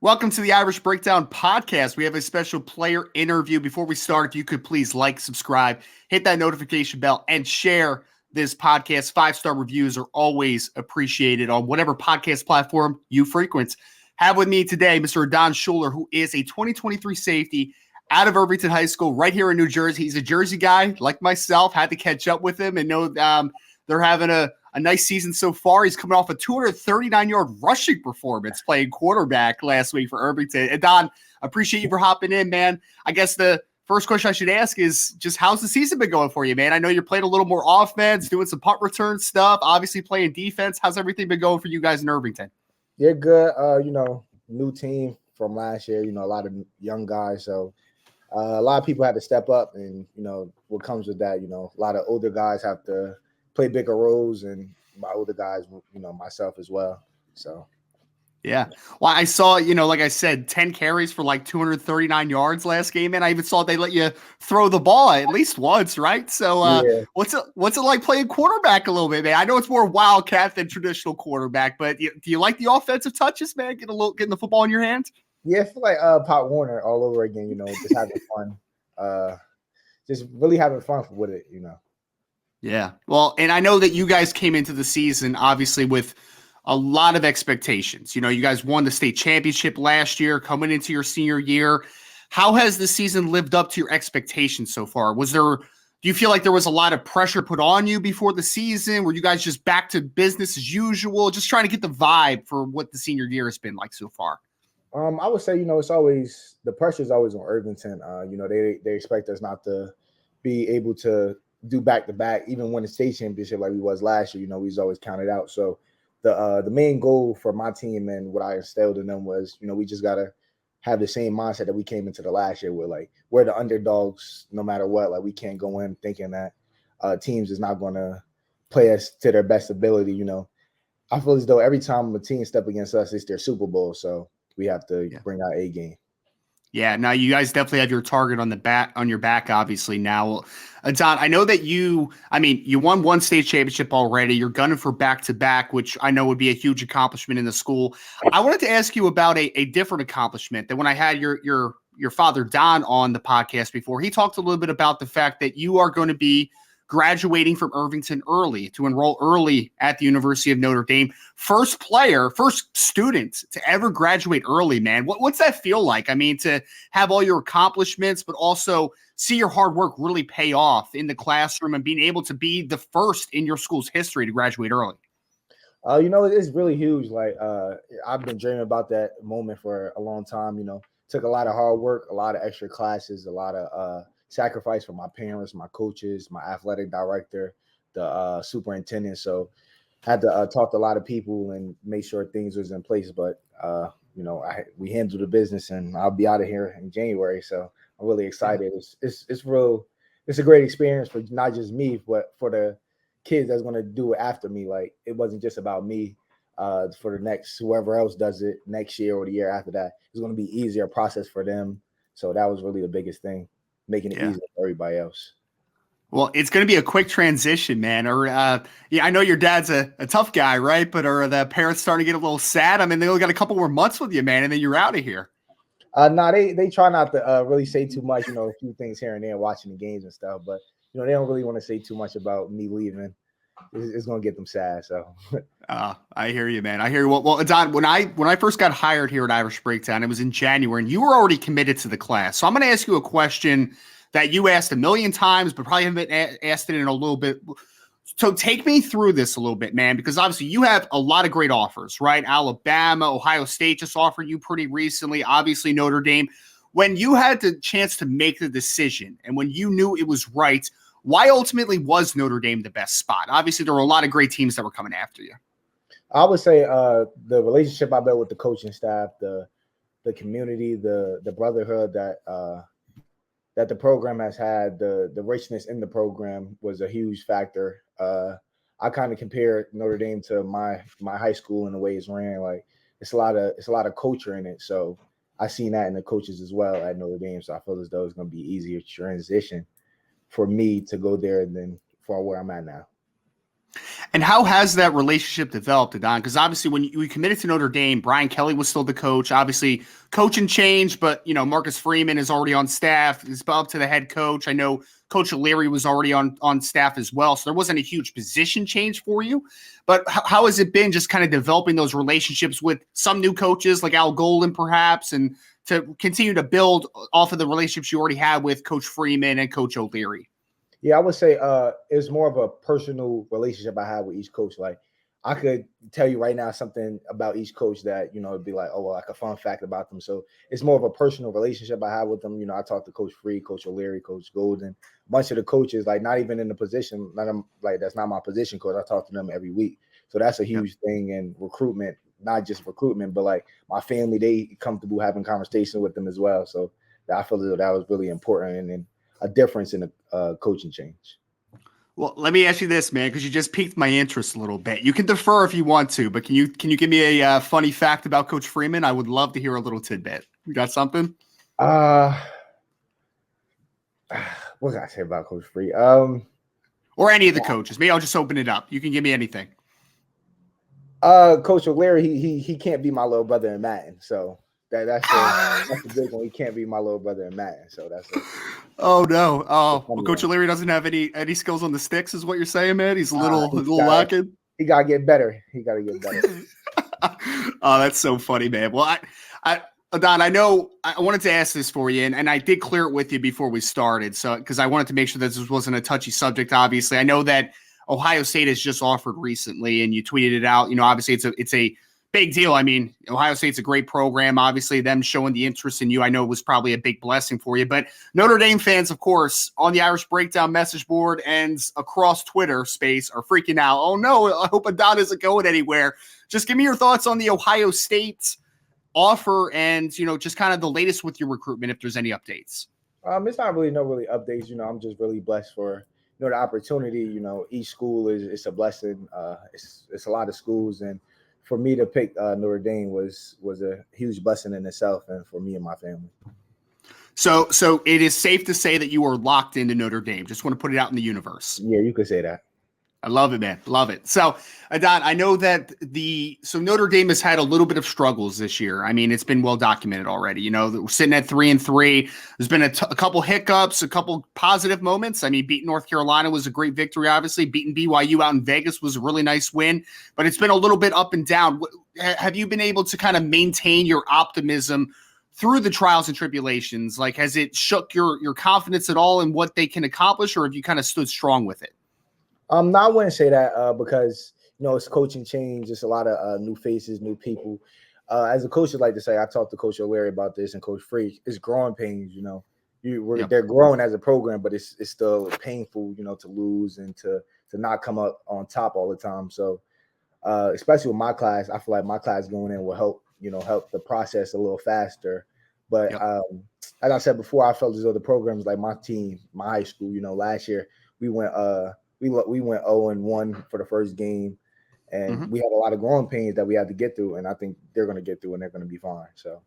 Welcome to the Irish Breakdown podcast. We have a special player interview. Before we start, if you could please like, subscribe, hit that notification bell, and share this podcast. 5-star reviews are always appreciated on whatever podcast platform you frequent. Have with me today Mr. Adon Shuler, who is a 2023 safety out of Irvington High School right here in New Jersey. He's a Jersey guy like myself. Had to catch up with him and know they're having a nice season so far. He's coming off a 239-yard rushing performance playing quarterback last week for Irvington. And Don, I appreciate you for hopping in, man. I guess the first question I should ask is just how's the season been going for you, man? I know you're playing a little more offense, doing some punt return stuff, obviously playing defense. How's everything been going for you guys in Irvington? Yeah, good. New team from last year, a lot of young guys. So a lot of people had to step up and, what comes with that, a lot of older guys have to play bigger roles, and my older guys, myself as well. So, yeah. Well, I saw, like I said, 10 carries for like 239 yards last game, and I even saw they let you throw the ball at least once, right? So, yeah. what's it like playing quarterback a little bit, man? I know it's more wildcat than traditional quarterback, but do you like the offensive touches, man? Getting the football in your hands? Yeah, I feel like Pop Warner all over again. Just having fun, just really having fun with it. Yeah. Well, and I know that you guys came into the season, obviously, with a lot of expectations. You guys won the state championship last year, coming into your senior year. How has the season lived up to your expectations so far? Do you feel like there was a lot of pressure put on you before the season? Were you guys just back to business as usual? Just trying to get the vibe for what the senior year has been like so far. I would say, it's always the pressure is always on Irvington. They expect us not to be able to do back-to-back, even win the state championship like we was last year. We was always counted out. So the main goal for my team and what I instilled in them was, we just got to have the same mindset that we came into the last year with. Like, we're the underdogs no matter what. Like, we can't go in thinking that teams is not going to play us to their best ability. I feel as though every time a team step against us, it's their Super Bowl. So we have to bring our A game. Yeah, now you guys definitely have your target on your back, obviously. Now, Adon, I know that you won one state championship already. You're gunning for back-to-back, which I know would be a huge accomplishment in the school. I wanted to ask you about a different accomplishment that when I had your father, Don, on the podcast before, he talked a little bit about the fact that you are going to be graduating from Irvington early to enroll early at the University of Notre Dame. First student to ever graduate early, man. What's that feel like? I mean, to have all your accomplishments, but also see your hard work really pay off in the classroom and being able to be the first in your school's history to graduate early. It's really huge. Like, I've been dreaming about that moment for a long time. Took a lot of hard work, a lot of extra classes, a lot of sacrifice for my parents, my coaches, my athletic director, the superintendent. So had to talk to a lot of people and make sure things was in place. But we handled the business, and I'll be out of here in January. So I'm really excited. It's real. It's a great experience for not just me, but for the kids that's going to do it after me. Like, it wasn't just about me. For the next whoever else does it next year or the year after that, it's going to be easier process for them. So that was really the biggest thing, making it easier for everybody else. Well, it's going to be a quick transition, man. I know your dad's a tough guy, right? But are the parents starting to get a little sad? I mean, they only got a couple more months with you, man, and then you're out of here. No, they try not to really say too much, a few things here and there, watching the games and stuff. But, they don't really want to say too much about me leaving. It's going to get them sad. So I hear you, man. I hear you. Well, Adon, when I first got hired here at Irish Breakdown, it was in January, and you were already committed to the class. So I'm going to ask you a question that you asked a million times, but probably haven't asked it in a little bit. So take me through this a little bit, man, because obviously you have a lot of great offers, right? Alabama, Ohio State just offered you pretty recently, obviously Notre Dame. When you had the chance to make the decision and when you knew it was right, why ultimately was Notre Dame the best spot? Obviously, there were a lot of great teams that were coming after you. I would say the relationship I built with the coaching staff, the community, the brotherhood that the program has had, the richness in the program was a huge factor. I kind of compare Notre Dame to my high school in the way it's ran. Like, it's a lot of culture in it. So I seen that in the coaches as well at Notre Dame. So I feel as though it's going to be easier transition for me to go there than for where I'm at now. And how has that relationship developed, Adon? Because obviously, when you committed to Notre Dame, Brian Kelly was still the coach. Obviously, coaching changed, but Marcus Freeman is already on staff. He's up to the head coach. I know Coach O'Leary was already on staff as well, so there wasn't a huge position change for you. But how has it been just kind of developing those relationships with some new coaches like Al Golden, perhaps, and to continue to build off of the relationships you already had with Coach Freeman and Coach O'Leary? Yeah, I would say it's more of a personal relationship I have with each coach. Like I could tell you right now something about each coach that, it'd be like, oh, well, like a fun fact about them. So it's more of a personal relationship I have with them. I talk to Coach Free, Coach O'Leary, Coach Golden, a bunch of the coaches, like not even in the position, that's not my position coach. I talk to them every week. So that's a huge thing in recruitment, not just recruitment, but like my family, they comfortable having conversations with them as well. So I feel as though that was really important and a difference in the coaching change. Well, let me ask you this, man, because you just piqued my interest a little bit. You can defer if you want to, but can you give me a funny fact about Coach Freeman? I would love to hear a little tidbit. You got something? What can I say about Coach Free? Or any of the coaches. Maybe I'll just open it up. You can give me anything. Coach O'Leary, he can't be my little brother in Madden, so that's the big one. He can't be my little brother in Madden, so that's it. Oh no! Oh, well, Coach O'Leary doesn't have any skills on the sticks, is what you're saying, man. He's a little lacking. He gotta get better. He gotta get better. Oh, that's so funny, man. Well, Adon, I know I wanted to ask this for you, and I did clear it with you before we started, so because I wanted to make sure that this wasn't a touchy subject. Obviously, I know that Ohio State has just offered recently, and you tweeted it out. Obviously, it's a big deal. I mean, Ohio State's a great program. Obviously, them showing the interest in you, I know was probably a big blessing for you. But Notre Dame fans, of course, on the Irish Breakdown message board and across Twitter space are freaking out. Oh, no, I hope Adon isn't going anywhere. Just give me your thoughts on the Ohio State offer and, just kind of the latest with your recruitment, if there's any updates. It's not really updates. I'm just really blessed for, the opportunity. Each school is a blessing. It's a lot of schools, and for me to pick Notre Dame was a huge blessing in itself, and for me and my family. So it is safe to say that you are locked into Notre Dame. Just want to put it out in the universe. Yeah, you could say that. I love it, man. Love it. So, Adon, I know that Notre Dame has had a little bit of struggles this year. I mean, it's been well documented already. We're sitting at 3-3. There's been a couple hiccups, a couple positive moments. I mean, beating North Carolina was a great victory, obviously. Beating BYU out in Vegas was a really nice win, but it's been a little bit up and down. Have you been able to kind of maintain your optimism through the trials and tribulations? Like, has it shook your confidence at all in what they can accomplish, or have you kind of stood strong with it? No, I wouldn't say that because it's coaching change. It's a lot of new faces, new people. As a coach, I'd like to say, I talked to Coach O'Leary about this and Coach Free. It's growing pains. They're growing as a program, but it's still painful, to lose and to not come up on top all the time. So, especially with my class, I feel like my class going in will help the process a little faster. But as I said before, I felt as though the programs like my team, my high school, last year we went. We went 0-1 for the first game, and we had a lot of growing pains that we had to get through, and I think they're going to get through, and they're going to be fine. So,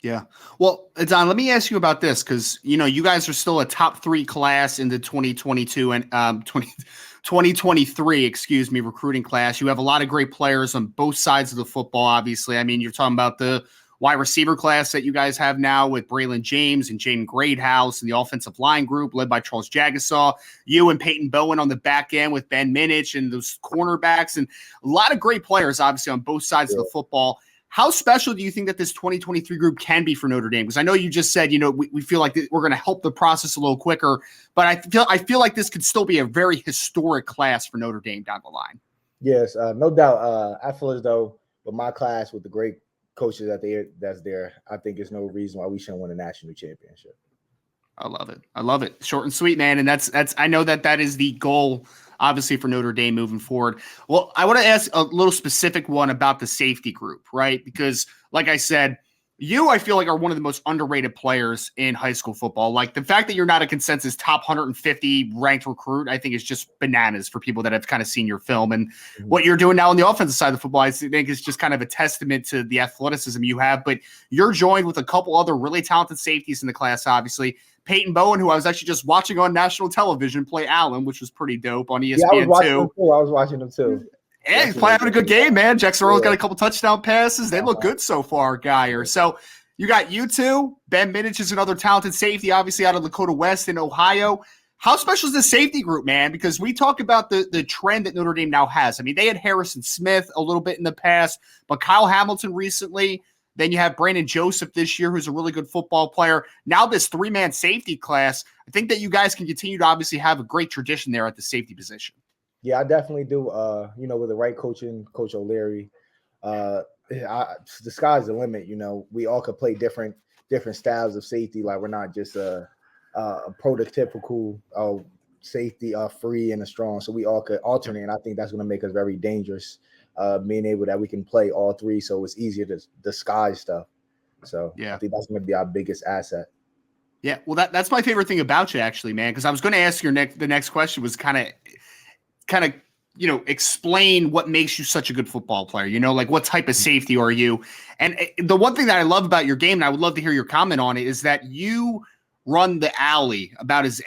yeah. Well, Adon, let me ask you about this because you guys are still a top 3 class in the 2022 and 2023, recruiting class. You have a lot of great players on both sides of the football. Obviously, I mean, you're talking about the wide receiver class that you guys have now with Braylon James and Jaden Greathouse and the offensive line group led by Charles Jagasaw, you and Peyton Bowen on the back end with Ben Minich and those cornerbacks, and a lot of great players, obviously, on both sides of the football. How special do you think that this 2023 group can be for Notre Dame? Because I know you just said, we feel like we're going to help the process a little quicker, but I feel like this could still be a very historic class for Notre Dame down the line. Yes, no doubt. I feel as though with my class, with the great coaches that's there, I think there's no reason why we shouldn't win a national championship. I love it. Short and sweet, man. And that's I know that is the goal, obviously, for Notre Dame moving forward. Well, I want to ask a little specific one about the safety group, right? Because like I said, you, I feel like, are one of the most underrated players in high school football. Like the fact that you're not a consensus top 150 ranked recruit, I think is just bananas for people that have kind of seen your film. And what you're doing now on the offensive side of the football, I think is just kind of a testament to the athleticism you have. But you're joined with a couple other really talented safeties in the class, obviously. Peyton Bowen, who I was actually just watching on national television play Allen, which was pretty dope on ESPN. Yeah, I was watching them too. Yeah, he's playing a good game, man. Jackson Earl's got a couple touchdown passes. They look good so far, Geyer. So you got you two. Ben Minich is another talented safety, obviously out of Lakota West in Ohio. How special is the safety group, man? Because we talk about the trend that Notre Dame now has. I mean, they had Harrison Smith a little bit in the past, but Kyle Hamilton recently. Then you have Brandon Joseph this year, who's a really good football player. Now this three-man safety class, I think that you guys can continue to obviously have a great tradition there at the safety position. Yeah, I definitely do. With the right coaching, Coach O'Leary, the sky's the limit. We all could play different styles of safety. Like we're not just a prototypical safety, free and a strong. So we all could alternate, and I think that's going to make us very dangerous. Being able that we can play all three, so it's easier to disguise stuff. So yeah, I think that's going to be our biggest asset. Yeah, well, that's my favorite thing about you, actually, man. Because I was going to ask the next question was kind of explain what makes you such a good football player. Like what type of safety are you? And the one thing that I love about your game, and I would love to hear your comment on it, is that you run the alley about as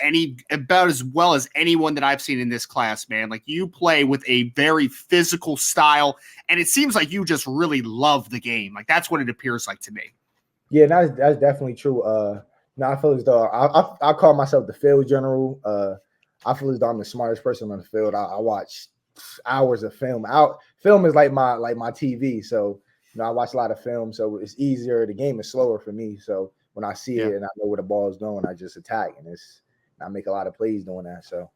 well as anyone that I've seen in this class, man. Like you play with a very physical style, and it seems like you just really love the game. Like that's what it appears like to me. Yeah, that's definitely true. I feel as though I call myself the field general. I feel as though I'm the smartest person on the field. I watch hours of film. Film is like my TV. So I watch a lot of film. So it's easier. The game is slower for me. So when I see it and I know where the ball is going, I just attack, and I make a lot of plays doing that. So.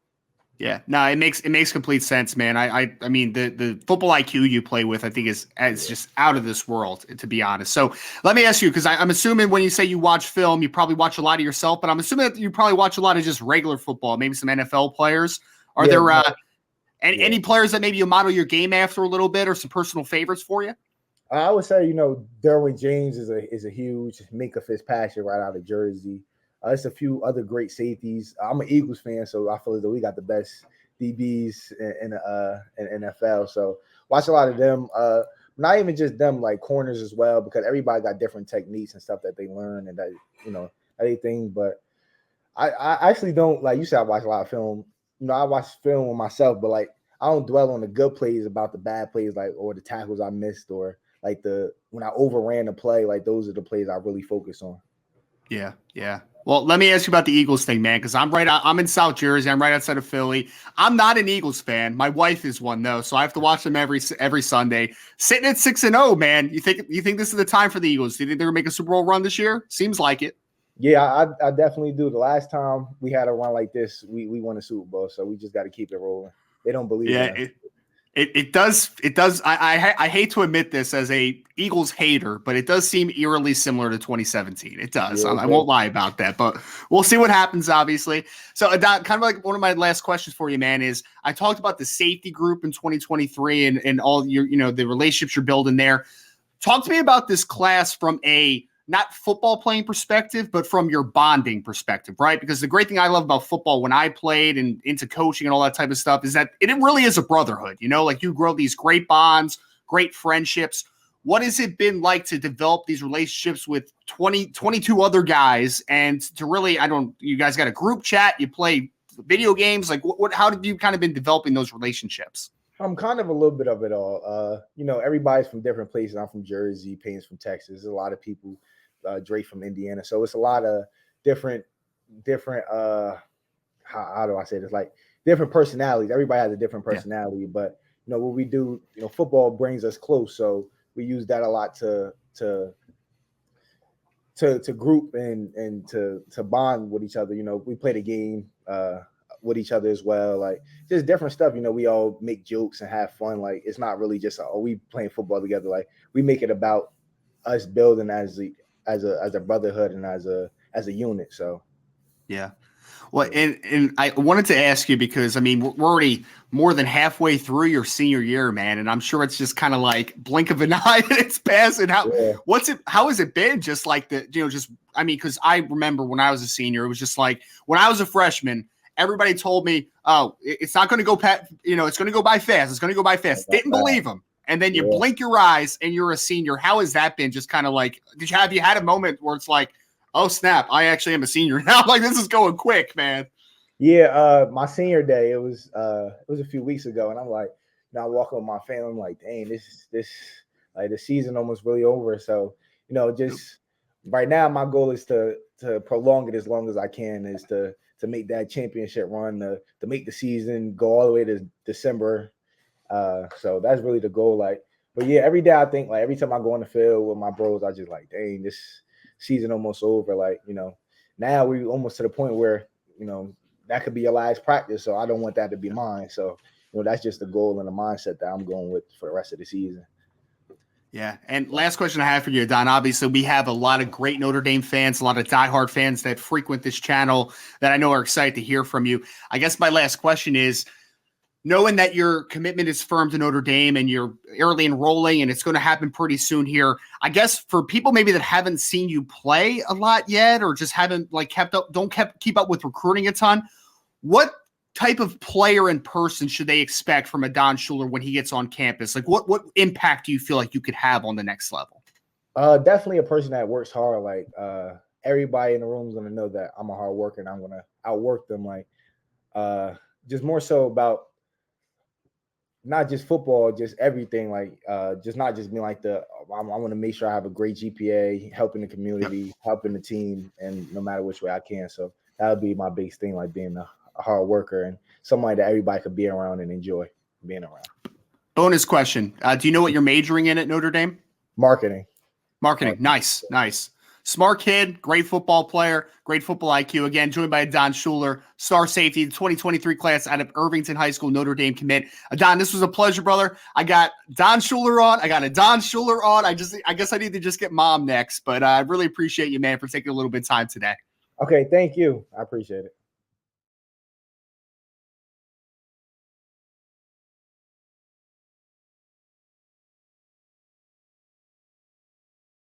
Yeah, no, it makes complete sense, man. I mean, the football IQ you play with, I think is just out of this world, to be honest. So let me ask you, because I'm assuming when you say you watch film, you probably watch a lot of yourself, but I'm assuming that you probably watch a lot of just regular football, maybe some NFL players. Are there any players that maybe you model your game after a little bit, or some personal favorites for you? I would say, Derwin James is a huge Minka Fitzpatrick right out of Jersey. There's a few other great safeties. I'm an Eagles fan, so I feel as though we got the best DBs in NFL. So watch a lot of them. Not even just them, like corners as well, because everybody got different techniques and stuff that they learn and that everything. But I actually don't, like you said, I watch a lot of film. I watch film with myself, but like I don't dwell on the good plays about the bad plays, like or the tackles I missed, or like when I overran the play. Like those are the plays I really focus on. Yeah. Well, let me ask you about the Eagles thing, man, because I'm in South Jersey. I'm right outside of Philly. I'm not an Eagles fan. My wife is one, though, so I have to watch them every Sunday. Sitting at 6-0, man. You think this is the time for the Eagles? Do you think they're going to make a Super Bowl run this year? Seems like it. Yeah, I definitely do. The last time we had a run like this, we won a Super Bowl, so we just got to keep it rolling. They don't believe in us. It does. I hate to admit this as a Eagles hater, but it does seem eerily similar to 2017. It does. I won't lie about that, but we'll see what happens, obviously. So Adon, kind of like one of my last questions for you, man, is I talked about the safety group in 2023 and all your, the relationships you're building there. Talk to me about this class from a not football playing perspective, but from your bonding perspective, right? Because the great thing I love about football when I played and into coaching and all that type of stuff is that it really is a brotherhood, like you grow these great bonds, great friendships. What has it been like to develop these relationships with 22 other guys and to really, you guys got a group chat, you play video games, like how did you kind of been developing those relationships? I'm kind of a little bit of it all. Everybody's from different places. I'm from Jersey, Payne's from Texas. There's a lot of people, Drake from Indiana. So it's a lot of different how do I say this? Like different personalities. Everybody has a different personality, but what we do, football brings us close. So we use that a lot to group and to bond with each other. We play the game with each other as well, like just different stuff. We all make jokes and have fun. Like it's not really just we playing football together. Like we make it about us building as a brotherhood and as a unit. So yeah. Well, and I wanted to ask you because I mean we're already more than halfway through your senior year, man, and I'm sure it's just kind of like blink of an eye and it's passing. Yeah. How has it been? Just like just I mean, because I remember when I was a senior, it was just like when I was a freshman, everybody told me, "Oh, it's not going to go it's going to go by fast. It's going to go by fast." Didn't believe them, and then you blink your eyes and you're a senior. How has that been? Just kind of like, have you had a moment where it's like, oh snap, I actually am a senior now. Like this is going quick, man. Yeah, my senior day, it was a few weeks ago, and I'm like, I'm walking with my family. I'm like, dang, this like the season almost really over. So, just right now, my goal is to prolong it as long as I can, is to make that championship run, to make the season go all the way to December. So that's really the goal. Like, but yeah, every day I think, like, every time I go on the field with my bros, I just like, dang, this season almost over. Like, now we almost to the point where, that could be your last practice. So I don't want that to be mine. So, that's just the goal and the mindset that I'm going with for the rest of the season. Yeah. And last question I have for you, Don. Obviously, we have a lot of great Notre Dame fans, a lot of diehard fans that frequent this channel that I know are excited to hear from you. I guess my last question is, knowing that your commitment is firm to Notre Dame and you're early enrolling and it's going to happen pretty soon here, I guess for people maybe that haven't seen you play a lot yet or just haven't like keep up with recruiting a ton, what type of player in person should they expect from Adon Shuler when he gets on campus? Like what impact do you feel like you could have on the next level? Definitely a person that works hard. Like everybody in the room is going to know that I'm a hard worker and I'm going to outwork them. Like just more so about not just football, just everything. Like just not just being like I want to make sure I have a great GPA, helping the community, helping the team, and no matter which way I can. So that would be my biggest thing, like being a hard worker and somebody that everybody could be around and enjoy being around. Bonus question. Do you know what you're majoring in at Notre Dame? Marketing. Nice. Smart kid, great football player, great football IQ. Again, joined by Adon Shuler, star safety, the 2023 class out of Irvington High School, Notre Dame commit. Adon, this was a pleasure, brother. I got Adon Shuler on. I guess I need to just get mom next, but I really appreciate you, man, for taking a little bit of time today. Okay, thank you. I appreciate it.